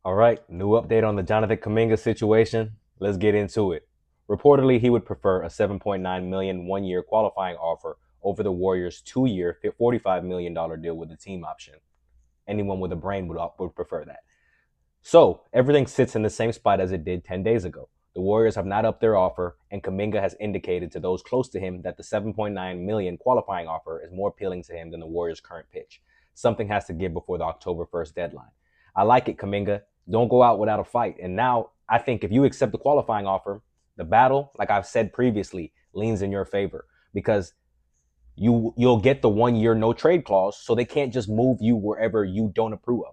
All right, new update on the Jonathan Kuminga situation. Let's get into it. Reportedly, he would prefer a 7.9 million one-year qualifying offer over the Warriors' 2-year, $45 million deal with a team option. Anyone with a brain would prefer that. So everything sits in the same spot as it did 10 days ago. The Warriors have not upped their offer, and Kuminga has indicated to those close to him that the 7.9 million qualifying offer is more appealing to him than the Warriors' current pitch. Something has to give before the October 1st deadline. I like it, Kuminga. Don't go out without a fight. And now I think if you accept the qualifying offer, the battle, like I've said previously, leans in your favor because you'll get the 1 year no trade clause, so they can't just move you wherever you don't approve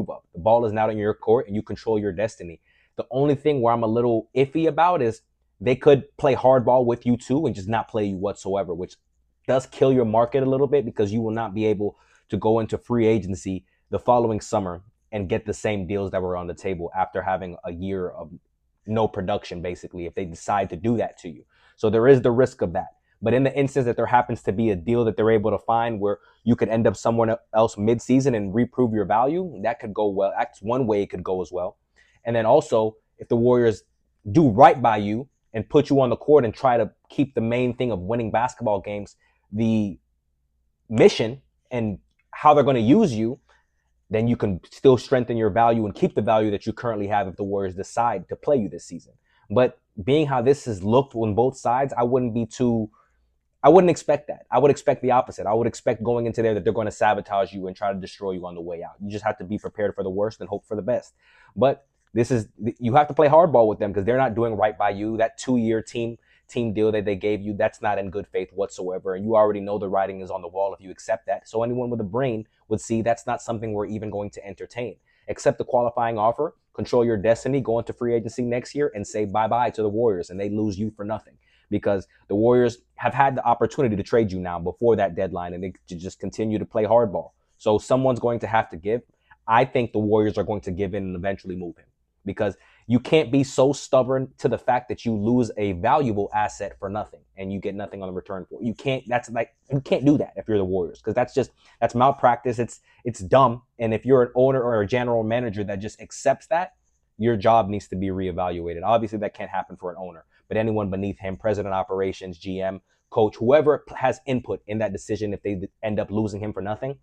of. The ball is now in your court and you control your destiny. The only thing where I'm a little iffy about is they could play hardball with you too and just not play you whatsoever, which does kill your market a little bit because you will not be able to go into free agency the following summer and get the same deals that were on the table after having a year of no production, basically, if they decide to do that to you. So there is the risk of that. But in the instance that there happens to be a deal that they're able to find where you could end up somewhere else mid-season and reprove your value, that could go well. That's one way it could go as well. And then also, if the Warriors do right by you and put you on the court and try to keep the main thing of winning basketball games, the mission and how they're going to use you, then you can still strengthen your value and keep the value that you currently have if the Warriors decide to play you this season. But being how this has looked on both sides, I wouldn't expect that. I would expect the opposite. I would expect going into there that they're going to sabotage you and try to destroy you on the way out. You just have to be prepared for the worst and hope for the best. But you have to play hardball with them because they're not doing right by you. That 2-year team deal that they gave you, that's not in good faith whatsoever. And you already know the writing is on the wall if you accept that. So anyone with a brain would see that's not something we're even going to entertain. Accept the qualifying offer, control your destiny, go into free agency next year and say bye-bye to the Warriors and they lose you for nothing because the Warriors have had the opportunity to trade you now before that deadline and they just continue to play hardball. So someone's going to have to give. I think the Warriors are going to give in and eventually move him because you can't be so stubborn to the fact that you lose a valuable asset for nothing and you get nothing on the return for it. You can't do that if you're the Warriors because that's malpractice. It's dumb. And if you're an owner or a general manager that just accepts that, your job needs to be reevaluated. Obviously, that can't happen for an owner, but anyone beneath him, president of operations, GM, coach, whoever has input in that decision, if they end up losing him for nothing,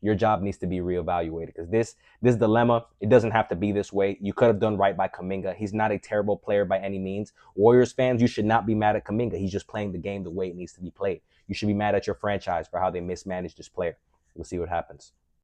your job needs to be reevaluated because this dilemma, it doesn't have to be this way. You could have done right by Kuminga. He's not a terrible player by any means. Warriors fans, you should not be mad at Kuminga. He's just playing the game the way it needs to be played. You should be mad at your franchise for how they mismanaged this player. We'll see what happens.